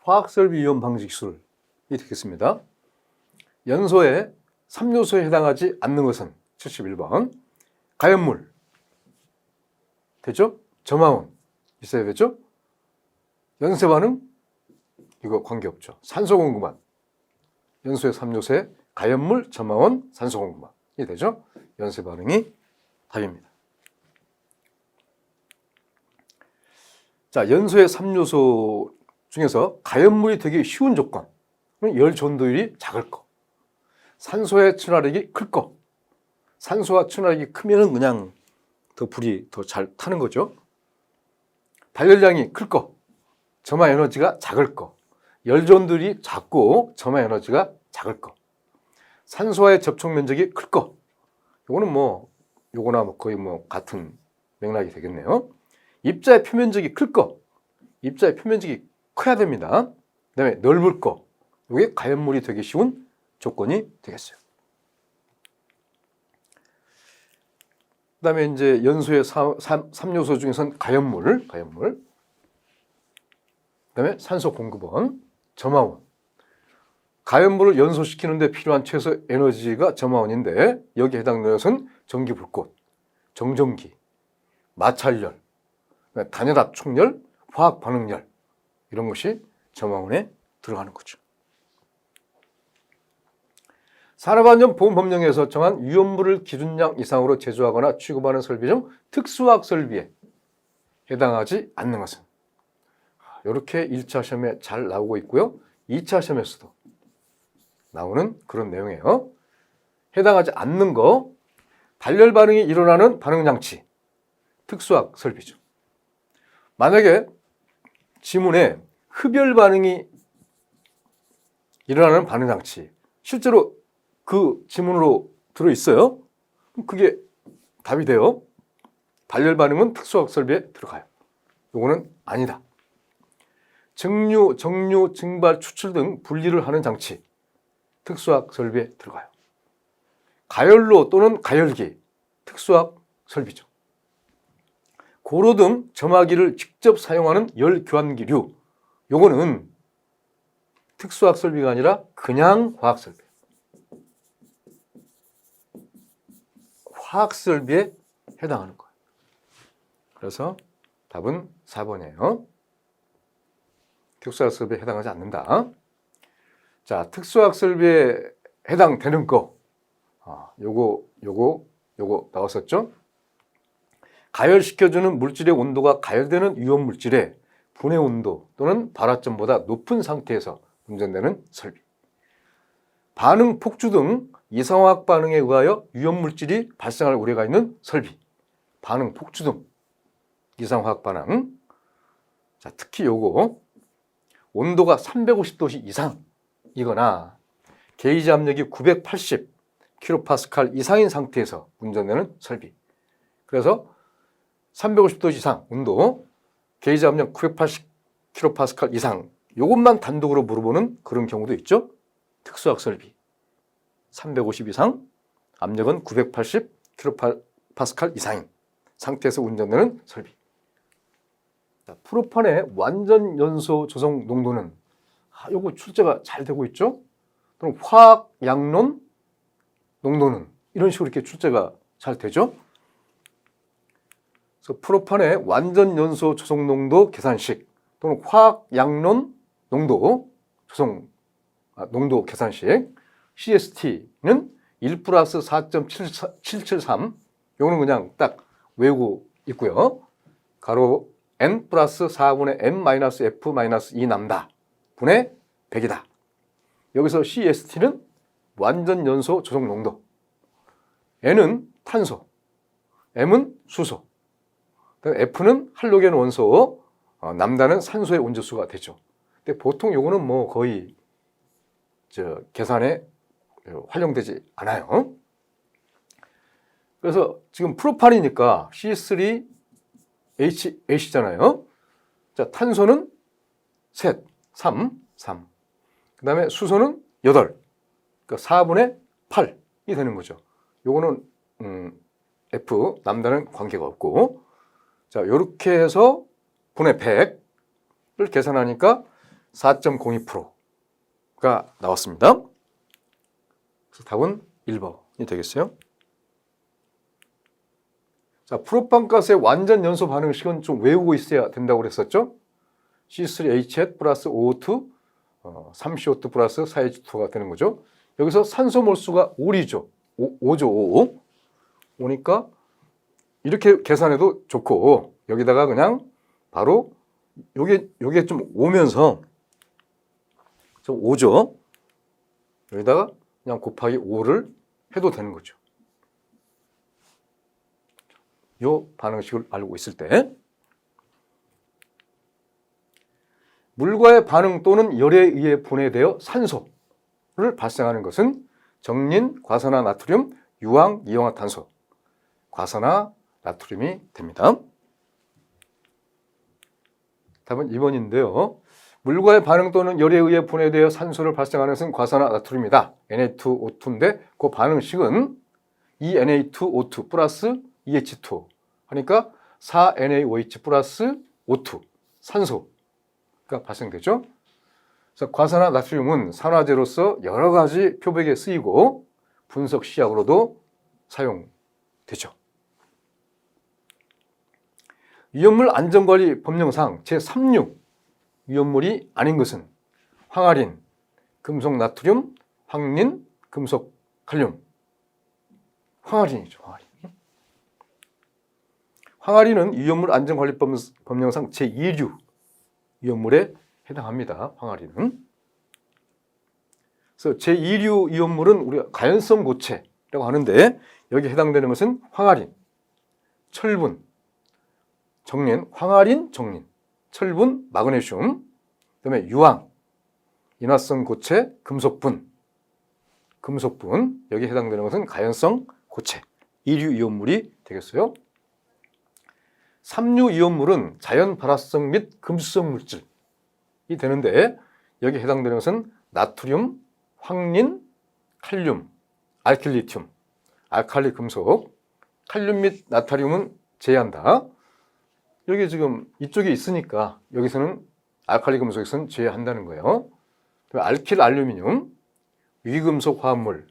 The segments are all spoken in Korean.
화학설비 위험 방지 기술이 되겠습니다. 연소의 3요소에 해당하지 않는 것은 71번 가연물 되죠? 점화원 있어야 되죠? 연쇄 반응 이거 관계없죠. 산소 공급만 연소의 3요소에 가연물, 점화원, 산소 공급만 이 되죠? 연쇄 반응이 답입니다. 자, 연소의 3요소 중에서 가연물이 되기 쉬운 조건 열 전도율이 작을 거, 산소의 친화력이 클 거. 산소와 친화력이 크면은 그냥 더 불이 더 잘 타는 거죠. 발열량이 클 거, 점화 에너지가 작을 거, 열 전도율이 작고 점화 에너지가 작을 거, 산소와의 접촉 면적이 클 거. 요거는 요거나 거의 같은 맥락이 되겠네요. 입자의 표면적이 클 거, 입자의 표면적이 커야 됩니다. 그다음에 넓을 거, 이게 가연물이 되기 쉬운 조건이 되겠어요. 그다음에 이제 연소의 3요소 중에서는 가연물, 그다음에 산소 공급원, 점화원. 가연물을 연소시키는데 필요한 최소 에너지가 점화원인데 여기에 해당되는 것은 전기불꽃, 정전기, 마찰열, 단열압 촉열, 화학 반응열 이런 것이 점화원에 들어가는 거죠. 산업안전보건법령에서 정한 위험물을 기준량 이상으로 제조하거나 취급하는 설비 중 특수화학 설비에 해당하지 않는 것은 이렇게 1차 시험에 잘 나오고 있고요. 2차 시험에서도 나오는 그런 내용이에요. 해당하지 않는 거, 발열 반응이 일어나는 반응장치, 특수화학 설비죠. 만약에 지문에 흡열 반응이 일어나는 반응장치, 실제로 그 지문으로 들어있어요. 그럼 그게 답이 돼요. 발열 반응은 특수화학 설비에 들어가요. 요거는 아니다. 증류, 정류, 증발, 추출 등 분리를 하는 장치, 특수화학 설비에 들어가요. 가열로 또는 가열기, 특수화학 설비죠. 고로 등 점화기를 직접 사용하는 열 교환기류, 요거는 특수화학 설비가 아니라 그냥 화학 설비. 화학 설비에 해당하는 거예요. 그래서 답은 4번이에요. 특수화학 설비에 해당하지 않는다. 자, 특수화학 설비에 해당되는 거, 요거 나왔었죠? 가열시켜주는 물질의 온도가 가열되는 위험 물질의 분해 온도 또는 발화점보다 높은 상태에서 운전되는 설비. 반응 폭주 등 이상화학 반응에 의하여 위험 물질이 발생할 우려가 있는 설비. 반응 폭주 등 이상화학 반응. 자, 특히 요거 온도가 350도 이상이거나 게이지 압력이 980 kPa 이상인 상태에서 운전되는 설비. 그래서 350도 이상 온도, 게이지 압력 980 kPa 이상, 이것만 단독으로 물어보는 그런 경우도 있죠. 특수화학 설비. 350 이상, 압력은 980 kPa 이상인 상태에서 운전되는 설비. 자, 프로판의 완전 연소 조성 농도는 요거 출제가 잘 되고 있죠. 그럼 화학 양론 농도는 이런 식으로 이렇게 출제가 잘 되죠. 그래서 프로판의 완전 연소 조성 농도 계산식 또는 화학 양론 농도 조성 농도 계산식 CST는 1 플러스 4.773 요거는 그냥 딱 외우고 있고요. 가로 n 플러스 4분의 n 마이너스 f 마이너스 2 남다 분의 100이다. 여기서 CST는 완전 연소 조성 농도, N은 탄소, M은 수소, F는 할로겐 원소, 남다는 산소의 온도수가 되죠. 근데 보통 요거는 거의 계산에 활용되지 않아요. 그래서 지금 프로판이니까 C3H잖아요. 자, 탄소는 셋, 3. 그 다음에 수소는 8. 그러니까 4분의 8이 되는 거죠. 요거는 F, 남다는 관계가 없고. 자, 요렇게 해서 분의 100을 계산하니까 4.02%가 나왔습니다. 그래서 답은 1번이 되겠어요. 자, 프로판가스의 완전 연소 반응식은 좀 외우고 있어야 된다고 그랬었죠. C3H 플러스 O2, 3CO2 플러스 4H2가 되는 거죠. 여기서 산소 몰수가 5죠. 5죠, 5. 5니까 이렇게 계산해도 좋고, 여기다가 그냥 바로 요게 좀 오면서 좀 5죠. 여기다가 그냥 곱하기 5를 해도 되는 거죠. 요 반응식을 알고 있을 때 물과의 반응 또는 열에 의해 분해되어 산소를 발생하는 것은 정린, 과산화나트륨, 유황, 이용화탄소, 과산화나트륨이 됩니다. 답은 2번인데요. 물과의 반응 또는 열에 의해 분해되어 산소를 발생하는 것은 과산화나트륨이다. Na2O2인데 그 반응식은 2Na2O2 플러스 2H2 하니까 4NaOH 플러스 O2 산소가 발생되죠. 그래서 과산화나트륨은 산화제로서 여러 가지 표백에 쓰이고 분석 시약으로도 사용되죠. 위험물 안전관리 법령상 제3류 위험물이 아닌 것은 황아린, 금속 나트륨, 황린, 금속 칼륨. 황아린이죠. 황아린. 황아린은 위험물 안전관리법 법령상 제2류 위험물에 해당합니다. 황아린은. 그래서 제2류 위험물은 우리가 가연성 고체라고 하는데 여기 해당되는 것은 황아린, 철분, 정린, 황아린, 정린, 철분, 마그네슘, 그다음에 유황, 인화성 고체, 금속분, 여기 해당되는 것은 가연성 고체, 2류 이온물이 되겠어요. 3류 이온물은 자연 발화성 및 금수성 물질이 되는데 여기 해당되는 것은 나트륨, 황린, 칼륨, 알킬리튬, 알칼리 금속, 칼륨 및 나트륨은 제외한다. 여기 지금 이쪽에 있으니까 여기서는 알칼리 금속에서는 제외한다는 거예요. 알킬 알루미늄, 위금속 화합물,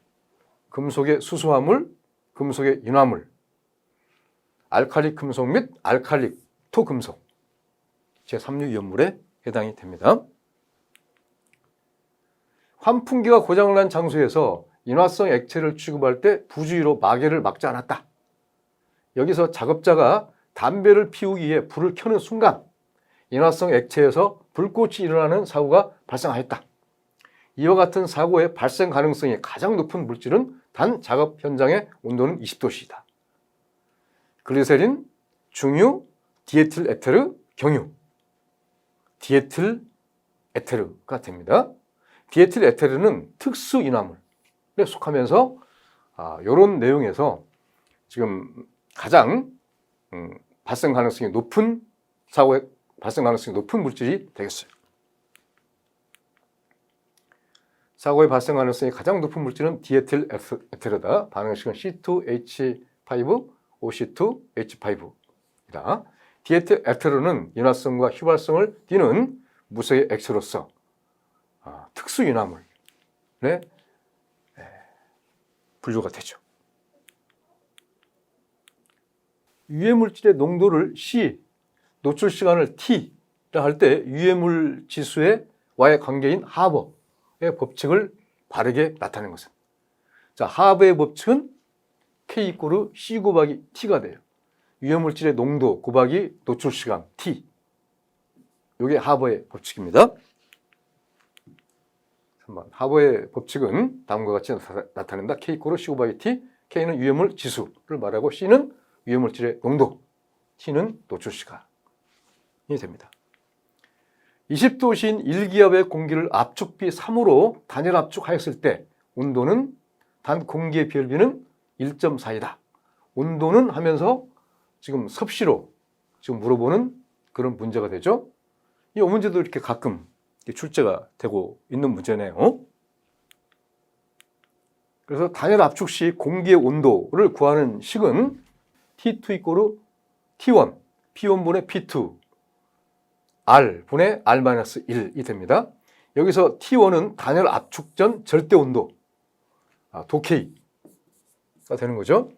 금속의 수소화물, 금속의 인화물, 알칼리 금속 및 알칼리 토금속 제3류 이온물에 해당이 됩니다. 환풍기가 고장을 난 장소에서 인화성 액체를 취급할 때 부주의로 마개를 막지 않았다. 여기서 작업자가 담배를 피우기 위해 불을 켜는 순간 인화성 액체에서 불꽃이 일어나는 사고가 발생하였다. 이와 같은 사고의 발생 가능성이 가장 높은 물질은 단 작업 현장의 온도는 20도씨이다. 글리세린, 중유, 디에틸 에테르, 경유, 디에틸 에테르가 됩니다. 디에틸 에테르는 특수 인화물에 속하면서 이런 내용에서 지금 가장 발생 가능성이 높은 사고의 발생 가능성이 높은 물질이 되겠어요. 사고의 발생 가능성이 가장 높은 물질은 디에틸 에테르다. 반응식은 C2H5OC2H5이다. 디에틸 에테르는 인화성과 휘발성을 띠는 무쇠의 액체로서 특수 인화물에 분류가 되죠. 유해물질의 농도를 C, 노출 시간을 T라 할 때 유해물 지수와의 관계인 하버의 법칙을 바르게 나타내는 것은, 자, 하버의 법칙은 K 이꼬르 C 곱하기 T가 돼요. 유해물질의 농도 곱하기 노출 시간 T. 이게 하버의 법칙입니다. 3번. 하버의 법칙은 다음과 같이 나타낸다. K 이꼬르 C 곱하기 T. K는 유해물 지수를 말하고 C는 유해물질의 농도, T는 노출 시간이 됩니다. 20도씨인 1기압의 공기를 압축비 3으로 단일 압축하였을 때 온도는 단 공기의 비열비는 1.4이다. 온도는 하면서 지금 섭씨로 지금 물어보는 그런 문제가 되죠. 이 문제도 이렇게 가끔 출제가 되고 있는 문제네요. 그래서 단일 압축 시 공기의 온도를 구하는 식은 T2 이꼬르 T1, P1분의 P2 R 분의 R-1이 됩니다. 여기서 T1은 단열 압축 전 절대 온도, 도K가 되는 거죠.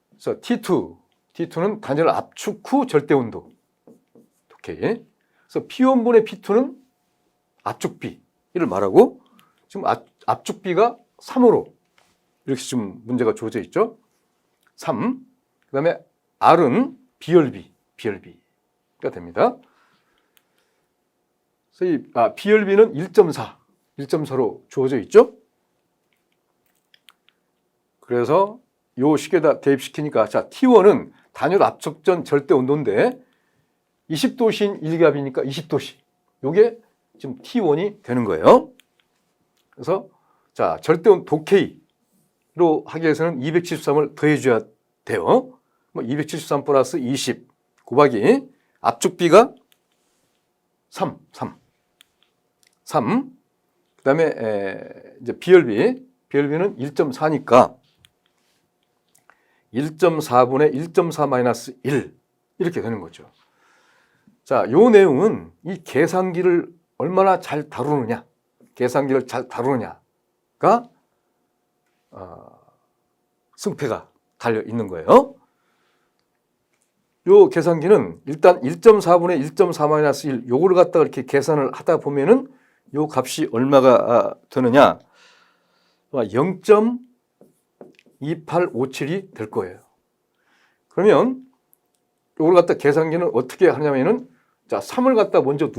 그래서 T2는 단열 압축 후 절대 온도, 도K. 그래서 P1 분의 P2는 압축비를 말하고, 지금 압축비가 3으로 이렇게 지금 문제가 주어져 있죠. 3. 그 다음에 R은 비열비가 됩니다. 그래서 이 비열비는 1.4로 주어져 있죠. 그래서 요 식에다 대입시키니까, 자, T1은 단열 압축 전 절대 온도인데 20도씨인 일기압이니까 20도씨. 요게 지금 T1이 되는 거예요. 그래서 자, 절대 온도 도K로 하기 위해서는 273을 더해줘야 돼요. 273 플러스 20 곱하기 압축비가 3. 그 다음에 이제 비열비는 1.4니까 1.4분의 1.4 마이너스 1 이렇게 되는 거죠. 자, 요 내용은 이 계산기를 얼마나 잘 다루느냐, 계산기를 잘 다루느냐가 승패가 달려 있는 거예요. 요 계산기는 일단 1.4분의 1.4 마이너스 1 요거를 갖다가 이렇게 계산을 하다 보면은 요 값이 얼마가 되느냐, 0.2857이 될 거예요. 그러면 요걸 갖다 계산기는 어떻게 하냐면은, 자, 3을 갖다 먼저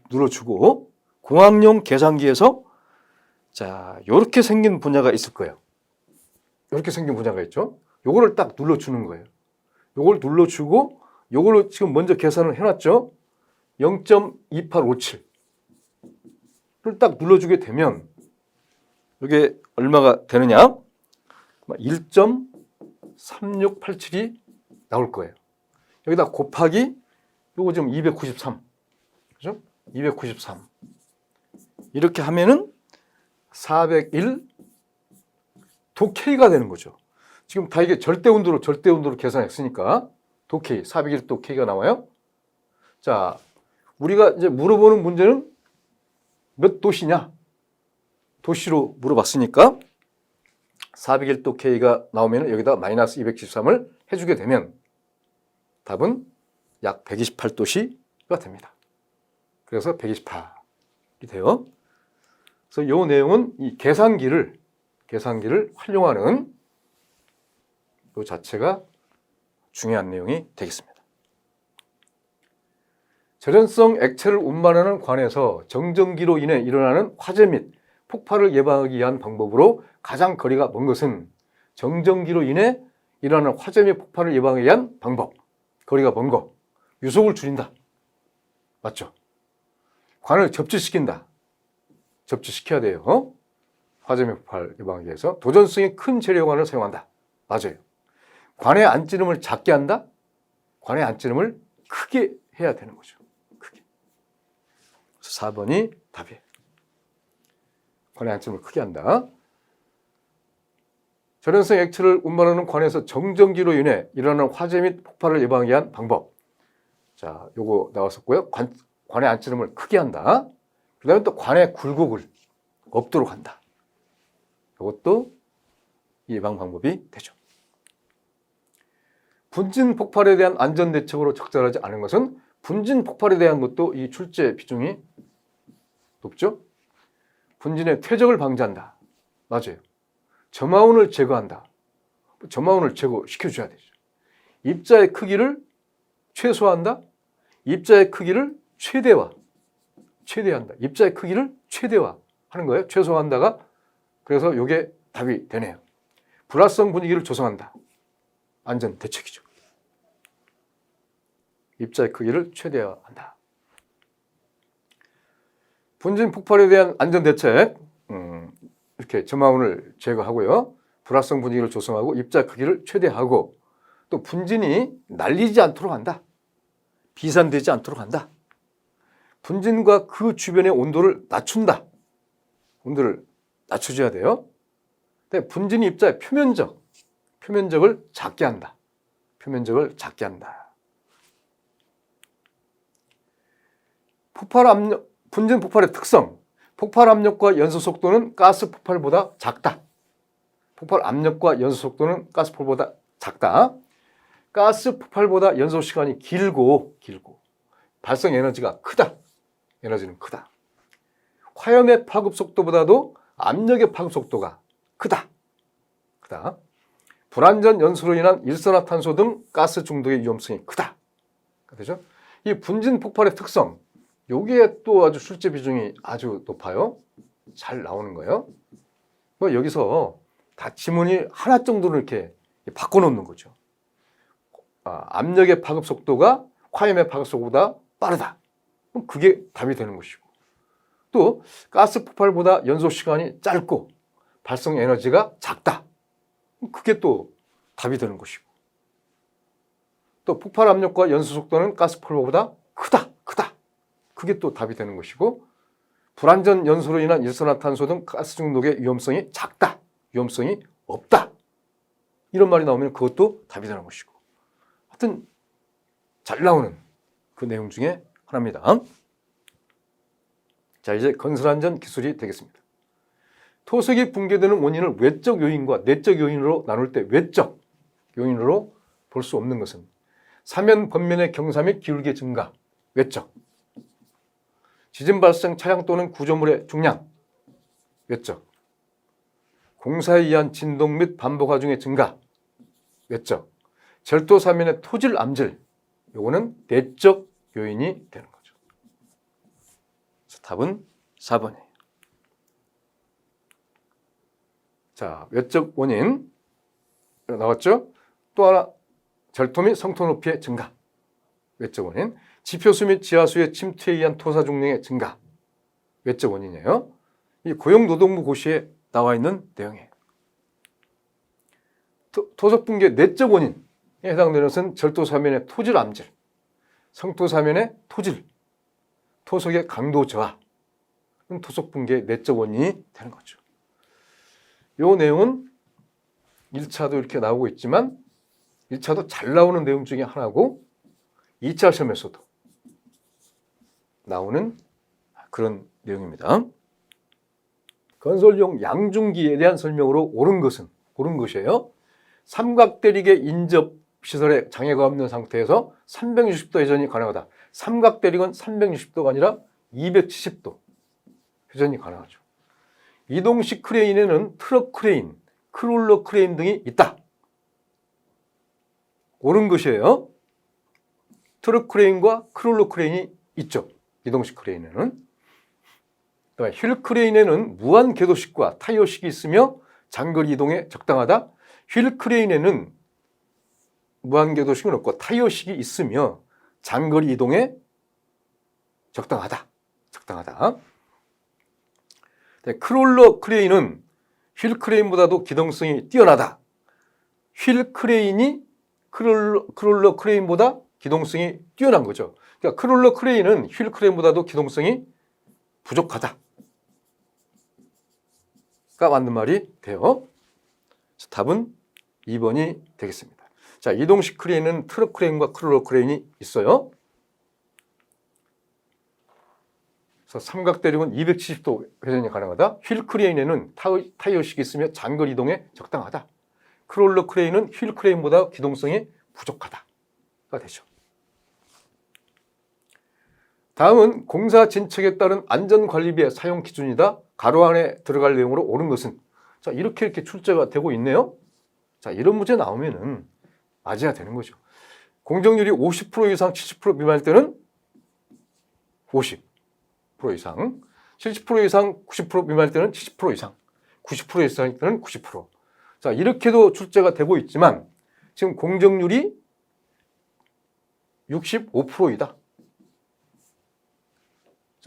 눌러주고 공학용 계산기에서 자, 요렇게 생긴 분야가 있을 거예요. 요렇게 생긴 분야가 있죠. 요거를 딱 눌러주는 거예요. 요걸 눌러주고 요걸로 지금 먼저 계산을 해놨죠. 0.2857를 딱 눌러주게 되면 이게 얼마가 되느냐, 1.3687이 나올 거예요. 여기다 곱하기 요거 지금 293, 그죠? 293 이렇게 하면은 401 도K가 되는 거죠. 지금 다 이게 절대 온도로 계산했으니까 도K, 401 도K가 나와요. 자, 우리가 이제 물어보는 문제는 몇 도시냐? 도시로 물어봤으니까 401 도K가 나오면 여기다 마이너스 273을 해주게 되면 답은 약 128도시가 됩니다. 그래서 128이 돼요. 그래서 이 내용은 이 계산기를 활용하는 이 자체가 중요한 내용이 되겠습니다. 절연성 액체를 운반하는 관에서 정전기로 인해 일어나는 화재 및 폭발을 예방하기 위한 방법으로 가장 거리가 먼 것은, 정전기로 인해 일어나는 화재 및 폭발을 예방하기 위한 방법, 거리가 먼 거, 유속을 줄인다. 맞죠? 관을 접지시킨다. 접지시켜야 돼요. 화재 및 폭발 예방하기 위해서 도전성이 큰 재료관을 사용한다. 맞아요. 관의 안찌름을 작게 한다. 관의 안찌름을 크게 해야 되는 거죠. 크게. 그래서 4번이 답이에요. 관의 안찌름을 크게 한다. 절연성 액체를 운반하는 관에서 정전기로 인해 일어나는 화재 및 폭발을 예방하기 위한 방법. 자, 요거 나왔었고요. 관의 안찌름을 크게 한다. 그 다음에 또 관의 굴곡을 없도록 한다. 이것도 예방 방법이 되죠. 분진 폭발에 대한 안전 대책으로 적절하지 않은 것은, 분진 폭발에 대한 것도 이 출제 비중이 높죠. 분진의 퇴적을 방지한다. 맞아요. 점화운을 제거한다. 점화운을 제거시켜줘야 되죠. 입자의 크기를 최소화한다. 입자의 크기를 최대화한다. 입자의 크기를 최대화하는 거예요. 최소화한다가. 그래서 이게 답이 되네요. 불화성 분위기를 조성한다. 안전 대책이죠. 입자의 크기를 최대화한다. 분진 폭발에 대한 안전 대책, 이렇게 점화운을 제거하고요. 불화성 분위기를 조성하고 입자 크기를 최대화하고, 또 분진이 날리지 않도록 한다. 비산되지 않도록 한다. 분진과 그 주변의 온도를 낮춘다. 온도를 낮춰줘야 돼요. 근데 분진이 입자의 표면적을 작게 한다. 표면적을 작게 한다. 분진 폭발의 특성. 폭발 압력과 연소 속도는 가스 폭발보다 작다. 폭발 압력과 연소 속도는 가스 폭발보다 작다. 가스 폭발보다 연소 시간이 길고 발생 에너지가 크다. 에너지는 크다. 화염의 파급 속도보다도 압력의 파급 속도가 크다. 불완전 연소로 인한 일산화탄소 등 가스 중독의 위험성이 크다. 그렇죠? 이 분진 폭발의 특성, 여기에 또 아주 출제 비중이 아주 높아요. 잘 나오는 거예요. 뭐 여기서 다 지문이 하나 정도는 이렇게 바꿔놓는 거죠. 압력의 파급 속도가 화염의 파급 속도보다 빠르다. 그럼 그게 답이 되는 것이고, 또 가스 폭발보다 연소 시간이 짧고 발생 에너지가 작다. 그게 또 답이 되는 것이고, 또 폭발 압력과 연소 속도는 가스 폭발보다 크다. 그게 또 답이 되는 것이고, 불완전 연소로 인한 일산화탄소 등 가스 중독의 위험성이 작다. 위험성이 없다. 이런 말이 나오면 그것도 답이 되는 것이고, 하여튼 잘 나오는 그 내용 중에 하나입니다. 자, 이제 건설안전 기술이 되겠습니다. 토색이 붕괴되는 원인을 외적 요인과 내적 요인으로 나눌 때 외적 요인으로 볼 수 없는 것은 사면 번면의 경사 및 기울기 증가, 외적. 지진 발생 차량 또는 구조물의 중량, 외적. 공사에 의한 진동 및 반복 하중의 증가, 외적. 절도 사면의 토질 암질, 요거는 내적 요인이 되는 거죠. 그래서 답은 4번이에요. 자, 외적 원인 나왔죠? 또 하나, 절도 및 성토 높이의 증가, 외적 원인. 지표수 및 지하수의 침투에 의한 토사 중량의 증가, 외적 원인이에요. 이 고용노동부 고시에 나와 있는 내용이에요. 토속 붕괴 내적 원인에 해당되는 것은 절도 사면의 토질 암질, 성토 사면의 토질, 토속의 강도 저하, 토속 붕괴의 내적 원인이 되는 거죠. 이 내용은 1차도 이렇게 나오고 있지만 1차도 잘 나오는 내용 중에 하나고 2차 시험에서도 나오는 그런 내용입니다. 건설용 양중기에 대한 설명으로 옳은 것이에요. 삼각대릭의 인접 시설에 장애가 없는 상태에서 360도 회전이 가능하다. 삼각대릭은 360도가 아니라 270도 회전이 가능하죠. 이동식 크레인에는 트럭 크레인, 크롤러 크레인 등이 있다. 옳은 것이에요. 트럭 크레인과 크롤러 크레인이 있죠. 이동식 크레인에는. 휠 크레인에는 무한 궤도식과 타이어식이 있으며 장거리 이동에 적당하다. 휠 크레인에는 무한 궤도식은 없고 타이어식이 있으며 장거리 이동에 적당하다. 크롤러 크레인은 휠 크레인보다도 기동성이 뛰어나다. 휠 크레인이 크롤러 크레인보다 기동성이 뛰어난 거죠. 그러니까 크롤러 크레인은 휠 크레인보다도 기동성이 부족하다. 가 맞는 말이 돼요. 답은 2번이 되겠습니다. 자, 이동식 크레인은 트럭 크레인과 크롤러 크레인이 있어요. 그래서 삼각대륙은 270도 회전이 가능하다. 휠 크레인에는 타이어식이 있으며 장거리 이동에 적당하다. 크롤러 크레인은 휠 크레인보다 기동성이 부족하다가 되죠. 다음은 공사 진척에 따른 안전관리비의 사용 기준이다. 가로 안에 들어갈 내용으로 옳은 것은. 자, 이렇게 출제가 되고 있네요. 자, 이런 문제 나오면은 맞아야 되는 거죠. 공정률이 50% 이상 70% 미만일 때는 50% 이상, 70% 이상 90% 미만일 때는 70% 이상, 90% 이상일 때는 90%. 자, 이렇게도 출제가 되고 있지만 지금 공정률이 65%이다.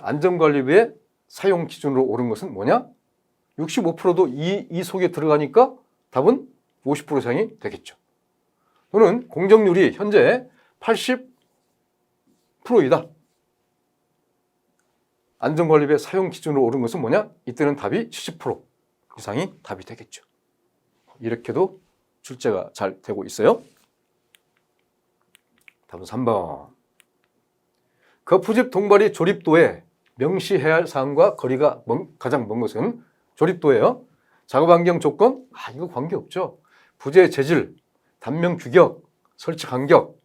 안전관리비의 사용 기준으로 옳은 것은 뭐냐? 65%도 이 속에 들어가니까 답은 50% 이상이 되겠죠. 또는 공정률이 현재 80%이다. 안전관리비의 사용 기준으로 옳은 것은 뭐냐? 이때는 답이 70% 이상이 답이 되겠죠. 이렇게도 출제가 잘 되고 있어요. 답은 3번. 거푸집 동발이 조립도에 명시해야 할 사항과 거리가 가장 먼 것은 조립도예요. 작업 환경 조건? 이거 관계없죠. 부재 재질, 단면 규격, 설치 간격,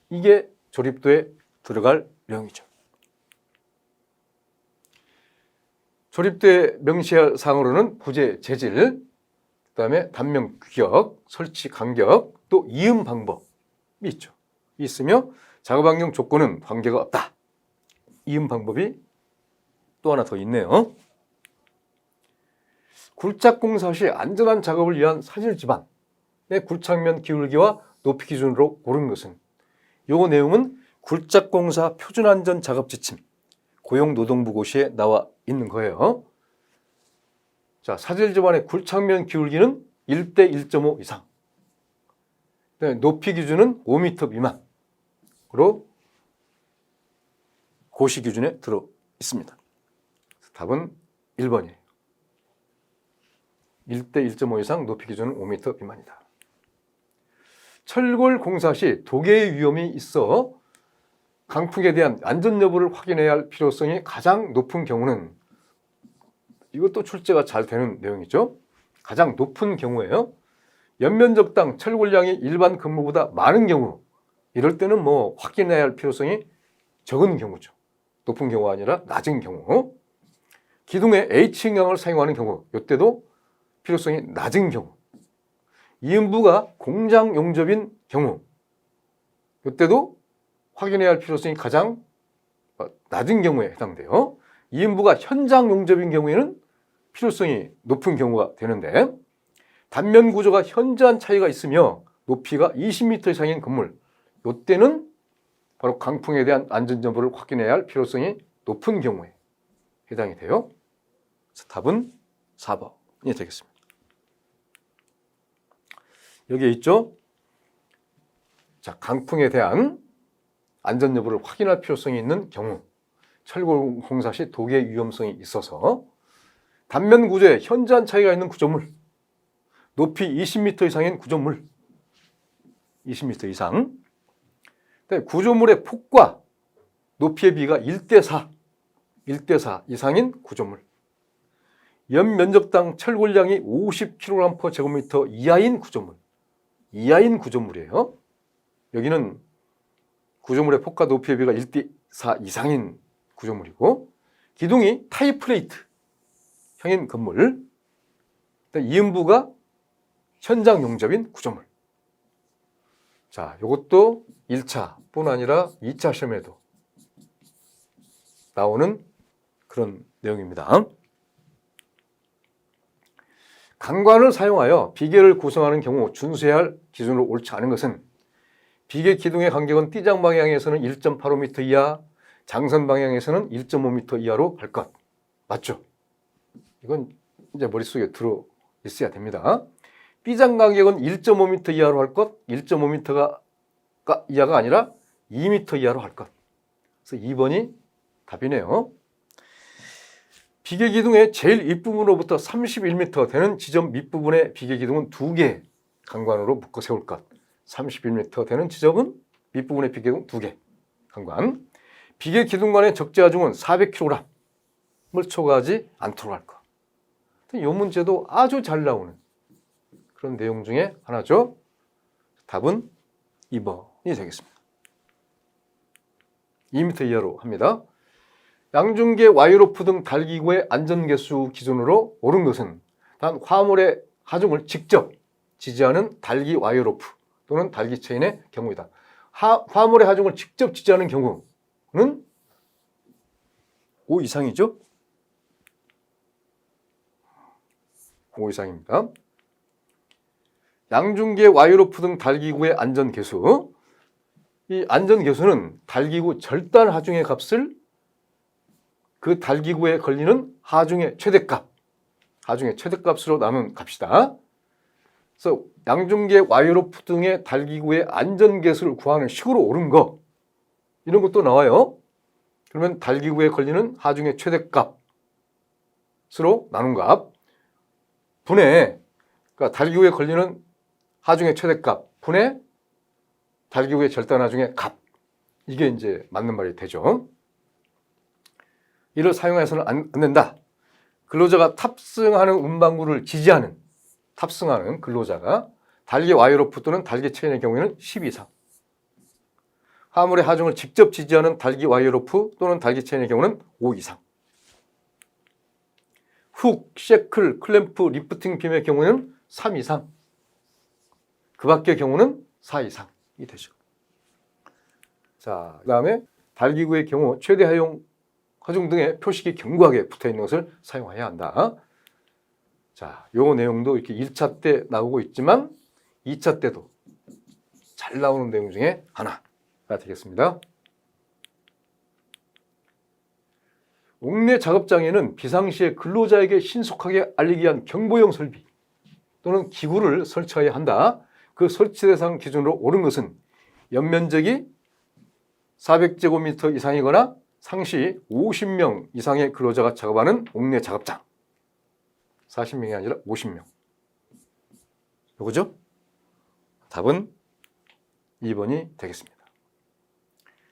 이게 조립도에 들어갈 내용이죠. 조립도에 명시할 사항으로는 부재 재질, 그다음에 단면 규격, 설치 간격, 또 이음 방법이 있죠. 있으며 작업 환경 조건은 관계가 없다. 이음 방법이 또 하나 더 있네요. 굴착 공사 시 안전한 작업을 위한 사질 지반의 굴착면 기울기와 높이 기준으로 고른 것은, 요 내용은 굴착 공사 표준 안전 작업 지침 고용노동부 고시에 나와 있는 거예요. 자, 사질 지반의 굴착면 기울기는 1대 1.5 이상. 높이 기준은 5m 미만으로 고시 기준에 들어 있습니다. 답은 1번이에요. 1대 1.5 이상, 높이 기준은 5m 미만이다. 철골 공사 시 도계의 위험이 있어 강풍에 대한 안전 여부를 확인해야 할 필요성이 가장 높은 경우는, 이것도 출제가 잘 되는 내용이죠. 가장 높은 경우에요. 연면적당 철골량이 일반 근무보다 많은 경우, 이럴 때는 뭐 확인해야 할 필요성이 적은 경우죠. 높은 경우가 아니라 낮은 경우. 기둥에 H형을 사용하는 경우, 이때도 필요성이 낮은 경우. 이음부가 공장 용접인 경우, 이때도 확인해야 할 필요성이 가장 낮은 경우에 해당돼요. 이음부가 현장 용접인 경우에는 필요성이 높은 경우가 되는데, 단면 구조가 현저한 차이가 있으며 높이가 20m 이상인 건물, 이때는 바로 강풍에 대한 안전 여부를 확인해야 할 필요성이 높은 경우에 해당이 돼요. 그래서 답은 4번이 되겠습니다. 여기에 있죠. 자, 강풍에 대한 안전 여부를 확인할 필요성이 있는 경우, 철골 공사 시 도계 위험성이 있어서 단면 구조에 현저한 차이가 있는 구조물, 높이 20m 이상인 구조물, 20m 이상, 구조물의 폭과 높이의 비가 1대4 이상인 구조물, 연면적당 철골량이 50kg/제곱미터 이하인 구조물이에요. 여기는 구조물의 폭과 높이의 비가 1대4 이상인 구조물이고, 기둥이 타이플레이트 형인 건물, 이음부가 현장 용접인 구조물. 자, 이것도 1차뿐 아니라 2차 시험에도 나오는 그런 내용입니다. 강관을 사용하여 비계를 구성하는 경우 준수해야 할 기준으로 옳지 않은 것은, 비계 기둥의 간격은 띠장 방향에서는 1.85m 이하, 장선 방향에서는 1.5m 이하로 할 것. 맞죠? 이건 이제 머릿속에 들어 있어야 됩니다. 삐장 간격은 1.5m 이하로 할 것, 1.5m 이하가 아니라 2m 이하로 할 것. 그래서 2번이 답이네요. 비계 기둥의 제일 윗부분으로부터 31m 되는 지점 밑부분의 비계 기둥은 2개 강관으로 묶어 세울 것. 31m 되는 지점은 밑부분의 비계 기둥 2개 강관. 비계 기둥 간의 적재 하중은 400kg을 초과하지 않도록 할 것. 이 문제도 아주 잘 나오는 그런 내용 중에 하나죠. 답은 2번이 되겠습니다. 2m 이하로 합니다. 양중계 와이로프 등 달기구의 안전개수 기준으로 옳은 것은, 단 화물의 하중을 직접 지지하는 달기 와이로프 또는 달기 체인의 경우이다. 화물의 하중을 직접 지지하는 경우는 5 이상이죠. 5 이상입니다. 양중계 와이로프 등 달기구의 안전개수, 이 안전개수는 달기구 절단 하중의 값을 그 달기구에 걸리는 하중의 최대값으로 나눈 값이다. 그래서 양중계 와이로프 등의 달기구의 안전개수를 구하는 식으로 옳은 거, 이런 것도 나와요. 그러면 달기구에 걸리는 하중의 최대값으로 나눈 값 분의, 그러니까 달기구에 걸리는 하중의 최대값 분의 달기구의 절단 하중의 값, 이게 이제 맞는 말이 되죠. 이를 사용해서는 안 된다. 근로자가 탑승하는 운반구를 지지하는 탑승하는 근로자가 달기 와이어로프 또는 달기 체인의 경우에는 10 이상. 화물의 하중을 직접 지지하는 달기 와이어로프 또는 달기 체인의 경우는 5 이상. 훅, 셰클, 클램프, 리프팅 빔의 경우에는 3 이상. 그 밖의 경우는 4 이상이 되죠. 자, 그 다음에 달기구의 경우 최대 하용 하중 등의 표식이 견고하게 붙어있는 것을 사용해야 한다. 자, 요 내용도 이렇게 1차 때 나오고 있지만 2차 때도 잘 나오는 내용 중에 하나가 되겠습니다. 옥내 작업장에는 비상시에 근로자에게 신속하게 알리기 위한 경보용 설비 또는 기구를 설치해야 한다. 그 설치 대상 기준으로 옳은 것은 연면적이 400제곱미터 이상이거나 상시 50명 이상의 근로자가 작업하는 옥내 작업장. 40명이 아니라 50명. 요거죠? 답은 2번이 되겠습니다.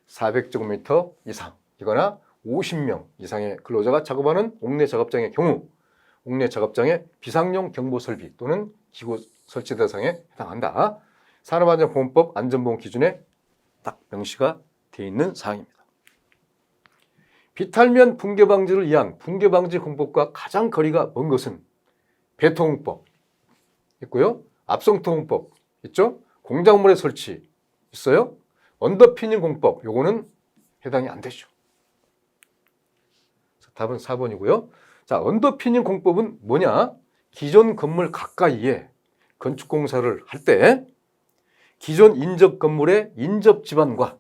400제곱미터 이상이거나 50명 이상의 근로자가 작업하는 옥내 작업장의 경우 옥내 작업장의 비상용 경보 설비 또는 기구 설치 대상에 해당한다. 산업안전보건법 안전보건 기준에 딱 명시가 되어 있는 사항입니다. 비탈면 붕괴 방지를 위한 붕괴 방지 공법과 가장 거리가 먼 것은 배토공법 있고요. 압성토공법 있죠. 공작물의 설치 있어요. 언더피닝 공법 요거는 해당이 안 되죠. 자, 답은 4번이고요. 자, 언더피닝 공법은 뭐냐? 기존 건물 가까이에 건축공사를 할 때 기존 인접 건물의 인접 지반과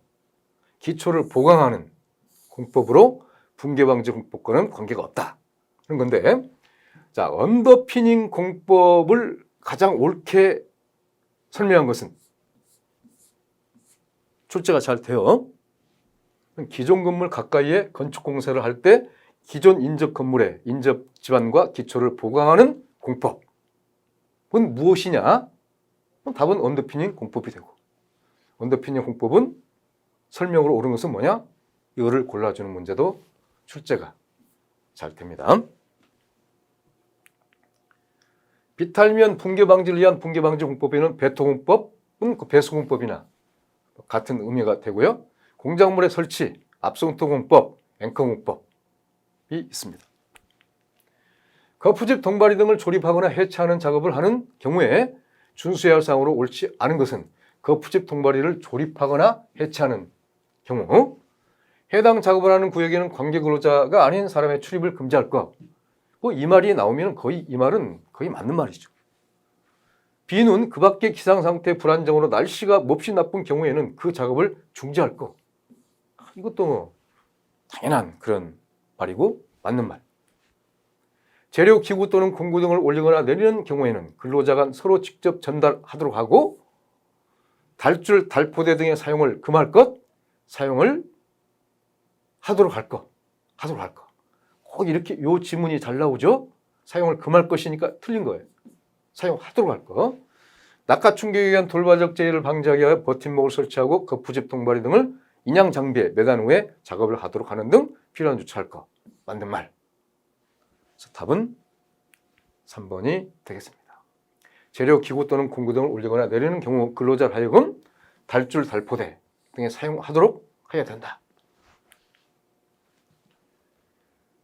기초를 보강하는 공법으로 붕괴방지 공법과는 관계가 없다. 그런 건데, 자, 언더피닝 공법을 가장 옳게 설명한 것은 출제가 잘 돼요. 기존 건물 가까이에 건축공사를 할 때 기존 인접 건물의 인접 지반과 기초를 보강하는 공법은 무엇이냐? 답은 언더피닝 공법이 되고, 언더피닝 공법은 설명으로 옳은 것은 뭐냐? 이거를 골라주는 문제도 출제가 잘 됩니다. 비탈면 붕괴 방지를 위한 붕괴 방지 공법에는 배토공법은 그 배수공법이나 같은 의미가 되고요. 공작물의 설치, 압성토공법, 앵커공법이 있습니다. 거푸집 동바리 등을 조립하거나 해체하는 작업을 하는 경우에 준수해야 할 사항으로 옳지 않은 것은 거푸집 동바리를 조립하거나 해체하는 경우 해당 작업을 하는 구역에는 관계 근로자가 아닌 사람의 출입을 금지할 것. 이 말이 나오면 거의 이 말은 거의 맞는 말이죠. B는 그 밖의 기상 상태 불안정으로 날씨가 몹시 나쁜 경우에는 그 작업을 중지할 것. 이것도 당연한 그런 말이고 맞는 말. 재료, 기구 또는 공구 등을 올리거나 내리는 경우에는 근로자가 서로 직접 전달하도록 하고 달줄, 달포대 등의 사용을 금할 것, 사용을 하도록 할 것, 하도록 할 것. 꼭 이렇게 요 지문이 잘 나오죠? 사용을 금할 것이니까 틀린 거예요. 사용하도록 할 것. 낙하 충격에 의한 돌발적 재해를 방지하기 위하여 버팀목을 설치하고 거푸집 동바리 등을 인양 장비에 매단 후에 작업을 하도록 하는 등 필요한 조치할 것. 맞는 말. 그래서 답은 3번이 되겠습니다. 재료, 기구 또는 공구 등을 올리거나 내리는 경우 근로자 하여금 달줄, 달포대 등에 사용하도록 해야 된다.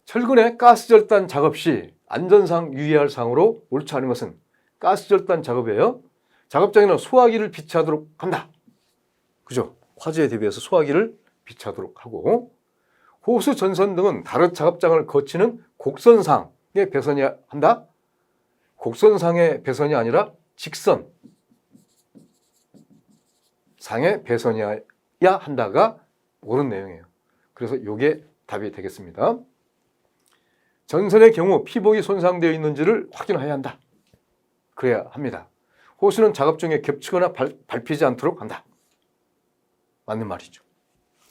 철근의 가스절단 작업 시 안전상 유의해야 할 사항으로 옳지 않은 것은 가스절단 작업이에요. 작업장에는 소화기를 비치하도록 한다. 그죠? 화재에 대비해서 소화기를 비치하도록 하고 호스 전선 등은 다른 작업장을 거치는 곡선상에 배선해야 한다. 곡선상의 배선이 아니라 직선 상에 배선해야 한다가 옳은 내용이에요. 그래서 이게 답이 되겠습니다. 전선의 경우 피복이 손상되어 있는지를 확인해야 한다. 그래야 합니다. 호스는 작업 중에 겹치거나 밟히지 않도록 한다. 맞는 말이죠.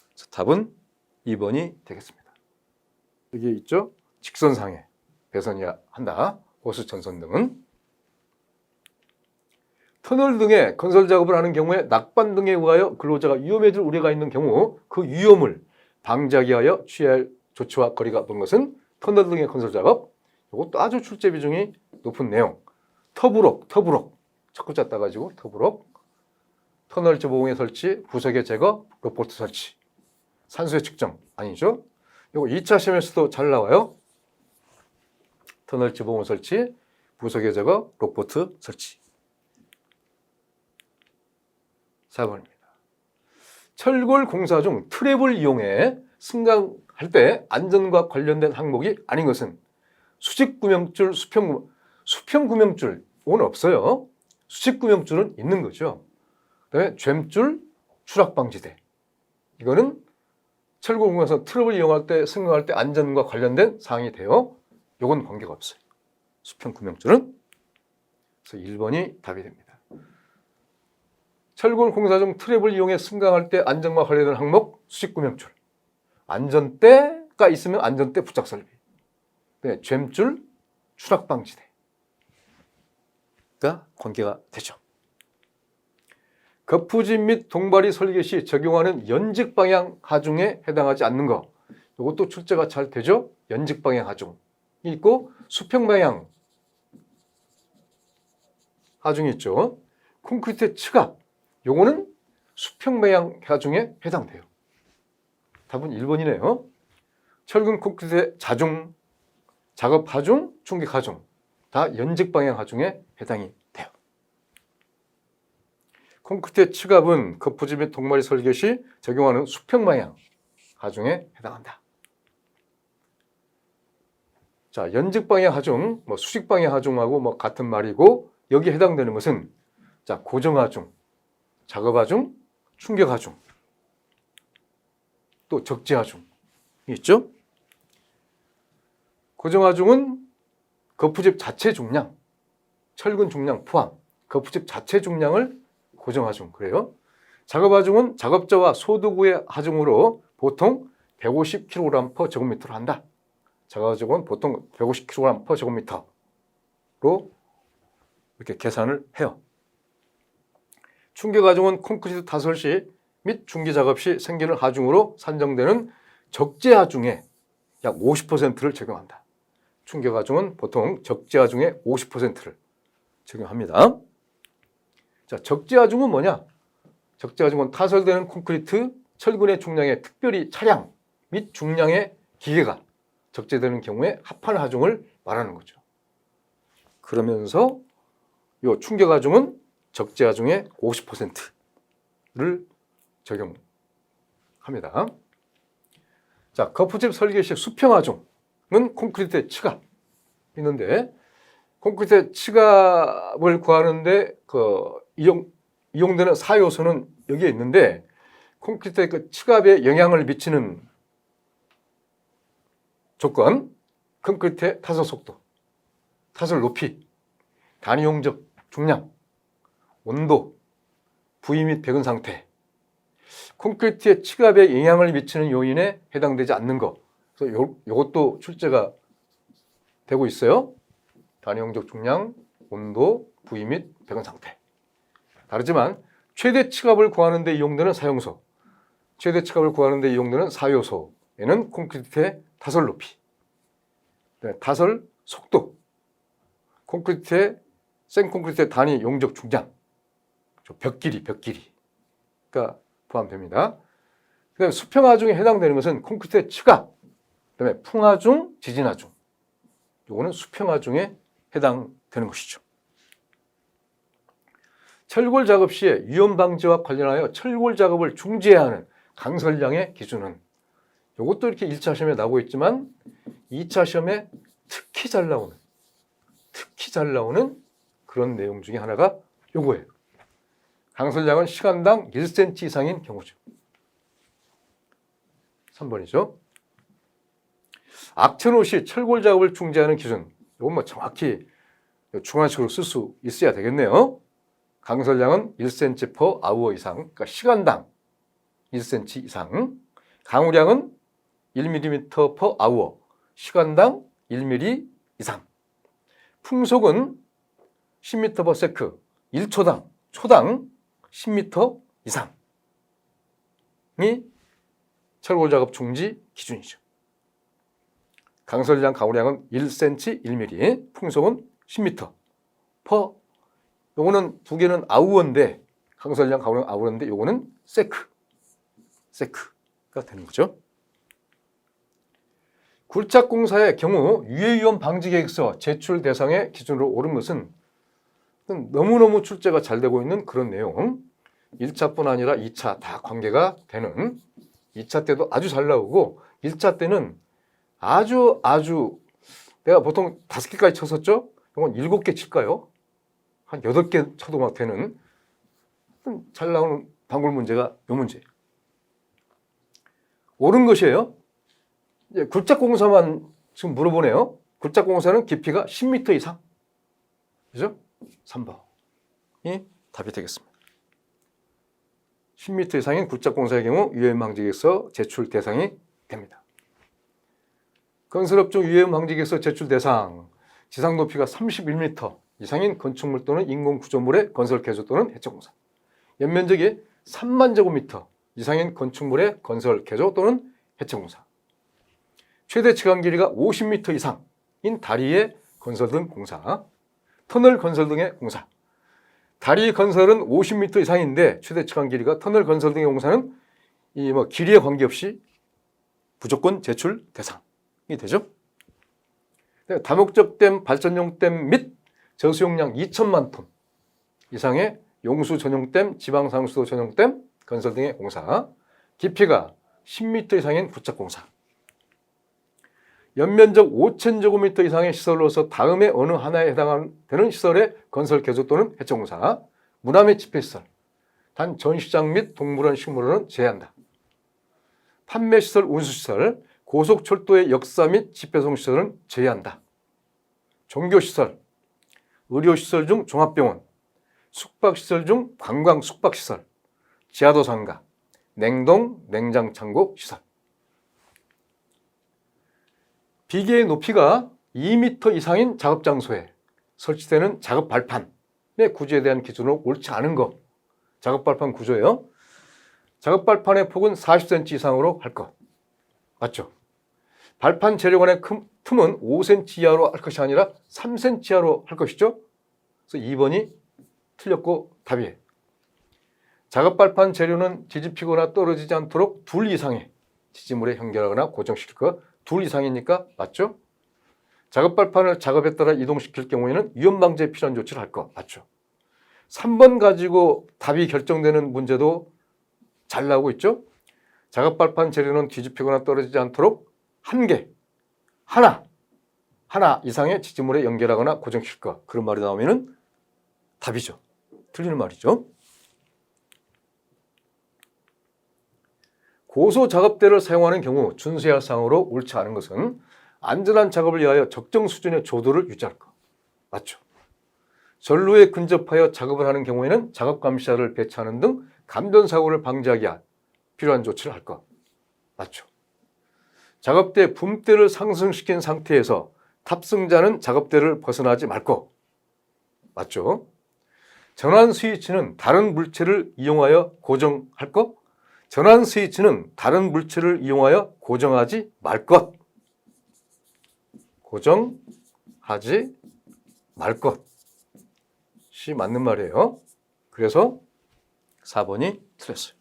그래서 답은 2번이 되겠습니다. 여기 있죠? 직선상에 배선해야 한다. 호스 전선 등은. 터널 등의 건설 작업을 하는 경우에 낙반 등에 의하여 근로자가 위험해질 우려가 있는 경우 그 위험을 방지하기 위하여 취해야 할 조치와 거리가 먼 것은 터널 등의 건설 작업. 이것도 아주 출제 비중이 높은 내용. 터부록 첫 글자 따가지고 터부록, 터널지 보공의 설치, 부석의 제거, 로포트 설치, 산소의 측정 아니죠? 이거 2차 시험에서도 잘 나와요. 터널지 보공 설치, 부석의 제거, 로포트 설치. 4번입니다. 철골 공사 중 트랩을 이용해 승강할 때 안전과 관련된 항목이 아닌 것은 수직구명줄, 수평구명줄, 이건 없어요. 수직구명줄은 있는 거죠. 그다음에 젬줄, 추락방지대. 이거는 철골 공사에서 트랩을 이용할 때, 승강할 때 안전과 관련된 사항이 돼요. 이건 관계가 없어요. 수평구명줄은. 그래서 1번이 답이 됩니다. 철골 공사 중 트랩을 이용해 승강할 때 안전과 관련된 항목, 수직구명줄. 안전대가 있으면 안전대 부착 설비. 네, 젬줄, 추락방지대가 관계가 되죠. 거푸집 및 동발이 설계 시 적용하는 연직 방향 하중에 해당하지 않는 거. 이것도 출제가 잘 되죠. 연직 방향 하중이 있고 수평 방향 하중이 있죠. 콘크리트의 측압. 요거는 수평 방향 하중에 해당돼요. 답은 1번이네요. 철근 콘크리트의 자중, 작업 하중, 충격 하중 다 연직 방향 하중에 해당이 돼요. 콘크리트의 측압은 거푸집 및 동마리 설계 시 적용하는 수평 방향 하중에 해당한다. 자, 연직 방향 하중, 수직 방향 하중하고 같은 말이고 여기에 해당되는 것은 자, 고정 하중, 작업 하중, 충격 하중, 또 적재 하중이 있죠. 고정 하중은 거푸집 자체 중량, 철근 중량 포함, 거푸집 자체 중량을 고정 하중 그래요. 작업 하중은 작업자와 소도구의 하중으로 보통 150kg/제곱미터로 한다. 작업 하중은 보통 150kg/제곱미터로 이렇게 계산을 해요. 충격 하중은 콘크리트 타설 시 및 중기 작업 시 생기는 하중으로 산정되는 적재 하중의 약 50%를 적용한다. 충격 하중은 보통 적재 하중의 50%를 적용합니다. 자, 적재 하중은 뭐냐? 적재 하중은 타설되는 콘크리트, 철근의 중량에 특별히 차량 및 중량의 기계가 적재되는 경우에 합한 하중을 말하는 거죠. 그러면서 이 충격 하중은 적재 하중의 50%를 적용합니다. 자, 거푸집 설계 시 수평 하중은 콘크리트의 측압 있는데 콘크리트의 측압을 구하는데 이용되는 사요소는 여기에 있는데 콘크리트의 그 측압에 영향을 미치는 조건, 콘크리트의 타설 속도, 타설 높이, 단위 용적 중량, 온도, 부위 및 배근 상태, 콘크리트의 측압에 영향을 미치는 요인에 해당되지 않는 것. 그래서 이것도 출제가 되고 있어요. 단위 용적 중량, 온도, 부위 및 배근 상태. 다르지만 최대 측압을 구하는 데 이용되는 사용소, 최대 측압을 구하는 데 이용되는 사요소에는 콘크리트의 타설 높이, 타설 속도, 생콘크리트의 단위 용적 중량, 벽 길이가 포함됩니다. 그다음에 수평 하중에 해당되는 것은 콘크리트의 측압, 그다음에 풍하중, 지진하중. 이거는 수평 하중에 해당되는 것이죠. 철골 작업 시에 위험 방지와 관련하여 철골 작업을 중지해야 하는 강설량의 기준은 이것도 이렇게 1차 시험에 나오고 있지만 2차 시험에 특히 잘 나오는 그런 내용 중에 하나가 요거예요. 강설량은 시간당 1cm 이상인 경우죠. 3번이죠. 악천후 시 철골 작업을 중지하는 기준. 이건 정확히 중간식으로 쓸 수 있어야 되겠네요. 강설량은 1cm/hour 이상, 그러니까 시간당 1cm 이상. 강우량은 1mm/hour, 시간당 1mm 이상. 풍속은 10m/s, 초당 10m 이상이 철골 작업 중지 기준이죠. 강설량 가구량은 1cm 1mm, 풍속은 10m. 요거는 두 개는 아우어인데, 강설량 가구량 아우어인데 요거는 세크가 되는 거죠. 굴착공사의 경우 유해위험 방지계획서 제출 대상의 기준으로 오른 것은 너무너무 출제가 잘 되고 있는 그런 내용. 1차뿐 아니라 2차 다 관계가 되는, 2차 때도 아주 잘 나오고 1차 때는 아주 내가 보통 5개까지 쳤었죠? 이건 7개 칠까요? 한 8개 쳐도 막 되는 잘 나오는 단골 문제가 이 문제예요. 옳은 것이에요. 이제 굴착공사만 지금 물어보네요. 굴착공사는 깊이가 10m 이상. 그죠? 3번이 답이 되겠습니다. 10m 이상인 굴착공사의 경우 유해방지계획서 제출 대상이 됩니다. 건설업종 유해방지계획서 제출 대상, 지상 높이가 31m 이상인 건축물 또는 인공구조물의 건설 개조 또는 해체공사, 연면적이 3만 제곱미터 이상인 건축물의 건설 개조 또는 해체공사, 최대 지간 길이가 50m 이상인 다리의 건설 등 공사, 터널 건설 등의 공사. 다리 건설은 50m 이상인데 최대 지간 길이가 터널 건설 등의 공사는 이 길이에 관계없이 무조건 제출 대상이 되죠. 다목적 댐, 발전용 댐 및 저수용량 2천만 톤 이상의 용수 전용 댐, 지방 상수도 전용 댐 건설 등의 공사, 깊이가 10m 이상인 굴착공사, 연면적 5,000제곱미터 이상의 시설로서 다음에 어느 하나에 해당되는 시설의 건설 개조 또는 해체공사, 문화 및 집회시설, 단 전시장 및 동물원, 식물원은 제외한다. 판매시설, 운수시설, 고속철도의 역사 및 집배송시설은 제외한다. 종교시설, 의료시설 중 종합병원, 숙박시설 중 관광 숙박시설, 지하도 상가, 냉동, 냉장창고 시설. 비계의 높이가 2m 이상인 작업장소에 설치되는 작업 발판의 구조에 대한 기준으로 옳지 않은 것. 작업 발판 구조예요. 작업 발판의 폭은 40cm 이상으로 할 것. 맞죠? 발판 재료 간의 틈은 5cm 이하로 할 것이 아니라 3cm 이하로 할 것이죠. 그래서 2번이 틀렸고 답이에요. 작업 발판 재료는 뒤집히거나 떨어지지 않도록 둘 이상의 지지물에 연결하거나 고정시킬 것. 둘 이상이니까 맞죠? 작업 발판을 작업에 따라 이동시킬 경우에는 위험 방지에 필요한 조치를 할 것. 맞죠? 3번 가지고 답이 결정되는 문제도 잘 나오고 있죠? 작업 발판 재료는 뒤집히거나 떨어지지 않도록 하나 이상의 지지물에 연결하거나 고정시킬 것. 그런 말이 나오면은 답이죠. 틀리는 말이죠. 고소 작업대를 사용하는 경우 준수해야 할 사항으로 옳지 않은 것은 안전한 작업을 위하여 적정 수준의 조도를 유지할 것. 맞죠? 전로에 근접하여 작업을 하는 경우에는 작업 감시자를 배치하는 등 감전 사고를 방지하기 위한 필요한 조치를 할 것. 맞죠? 작업대 붐대를 상승시킨 상태에서 탑승자는 작업대를 벗어나지 말 것. 맞죠? 전환 스위치는 다른 물체를 이용하여 고정할 것. 전환 스위치는 다른 물체를 이용하여 고정하지 말 것. 고정하지 말 것이 맞는 말이에요. 그래서 4번이 틀렸어요.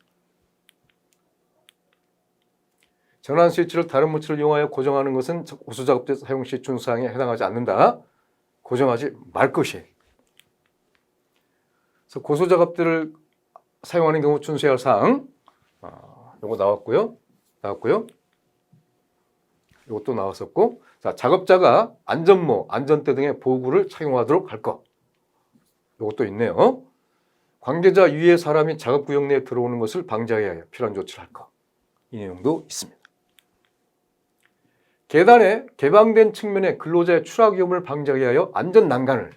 전환 스위치를 다른 물체를 이용하여 고정하는 것은 고소작업대 사용 시 준수사항에 해당하지 않는다. 고정하지 말 것이에요. 그래서 고소작업대를 사용하는 경우 준수해야 할 사항, 요거 나왔고요. 요것도 나왔었고, 자, 작업자가 안전모, 안전대 등의 보호구를 착용하도록 할 것. 요것도 있네요. 관계자 유해 사람이 작업구역 내에 들어오는 것을 방지하기 위하여 필요한 조치를 할 것. 이 내용도 있습니다. 계단에 개방된 측면에 근로자의 추락 위험을 방지하기 위하여 안전 난간을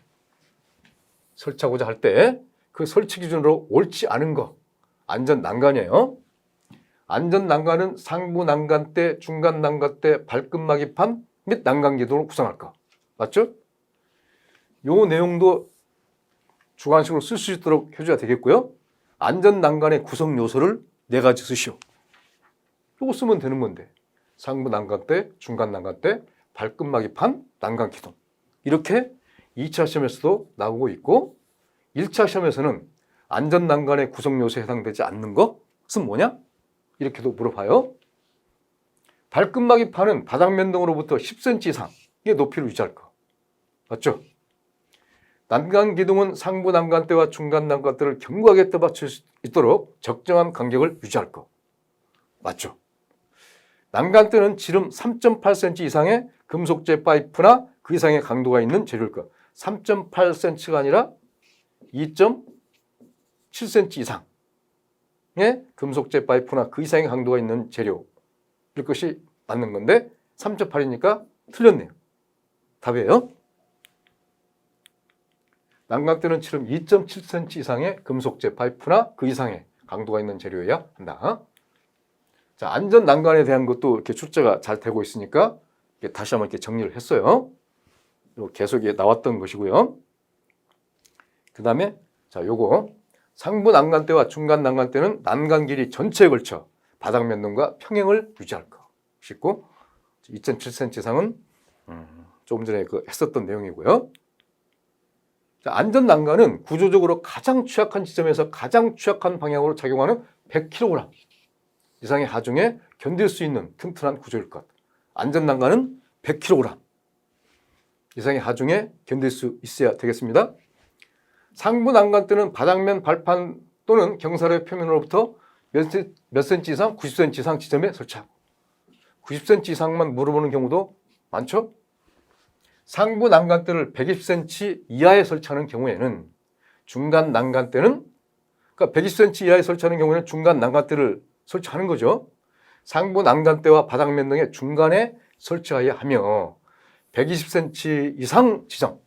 설치하고자 할 때 그 설치 기준으로 옳지 않은 것, 안전 난간이에요. 안전 난간은 상부 난간대, 중간 난간대, 발끝막이판 및 난간 기둥을 구성할 것. 맞죠? 요 내용도 주관식으로 쓸 수 있도록 해줘야 되겠고요. 안전 난간의 구성 요소를 4가지 쓰시오. 이거 쓰면 되는 건데 상부 난간대, 중간 난간대, 발끝막이판, 난간 기둥 이렇게 2차 시험에서도 나오고 있고 1차 시험에서는 안전 난간의 구성 요소에 해당되지 않는 것은 뭐냐? 이렇게도 물어봐요. 발끝막이판은 바닥면 등으로부터 10cm 이상의 높이를 유지할 거. 맞죠? 난간 기둥은 상부 난간대와 중간 난간대를 견고하게 떠받칠 수 있도록 적정한 간격을 유지할 거. 맞죠? 난간대는 지름 3.8cm 이상의 금속재 파이프나 그 이상의 강도가 있는 재료일 거. 3.8cm가 아니라 2.7cm 이상의 금속재 파이프나 그 이상의 강도가 있는 재료일 것이 맞는 건데 3.8이니까 틀렸네요. 답이에요. 난간대는 지름 2.7cm 이상의 금속재 파이프나 그 이상의 강도가 있는 재료여야 한다. 자, 안전 난간에 대한 것도 이렇게 출제가 잘 되고 있으니까 다시 한번 이렇게 정리를 했어요. 계속 나왔던 것이고요. 그 다음에 자, 요거 상부 난간대와 중간 난간대는 난간 길이 전체에 걸쳐 바닥면 등과 평행을 유지할 것이고 2.7cm 이상은 조금 전에 했었던 내용이고요. 자, 안전 난간은 구조적으로 가장 취약한 지점에서 가장 취약한 방향으로 작용하는 100kg 이상의 하중에 견딜 수 있는 튼튼한 구조일 것. 안전 난간은 100kg 이상의 하중에 견딜 수 있어야 되겠습니다. 상부 난간대는 바닥면 발판 또는 경사로의 표면으로부터 몇 cm 이상, 90cm 이상 지점에 설치하고 90cm 이상만 물어보는 경우도 많죠. 상부 난간대를 120cm 이하에 설치하는 경우에는 중간 난간대는 그러니까 120cm 이하에 설치하는 경우에는 중간 난간대를 설치하는 거죠. 상부 난간대와 바닥면 등의 중간에 설치하여야 하며 120cm 이상 지점에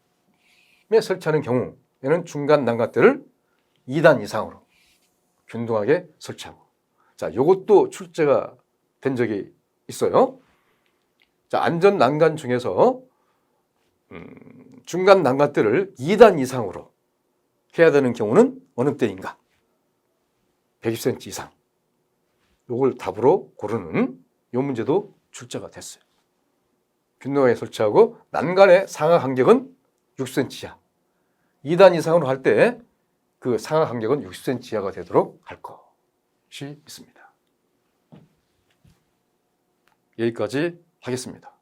설치하는 경우에는 중간 난간대를 2단 이상으로 균등하게 설치하고 자, 요것도 출제가 된 적이 있어요. 자, 안전 난간 중에서 중간 난간대를 2단 이상으로 해야 되는 경우는 어느 때인가? 120cm 이상. 요걸 답으로 고르는 요 문제도 출제가 됐어요. 균등하게 설치하고 난간의 상하 간격은 6cm 이하. 2단 이상으로 할 때 그 상하 간격은 60cm 이하가 되도록 할 것이 있습니다. 여기까지 하겠습니다.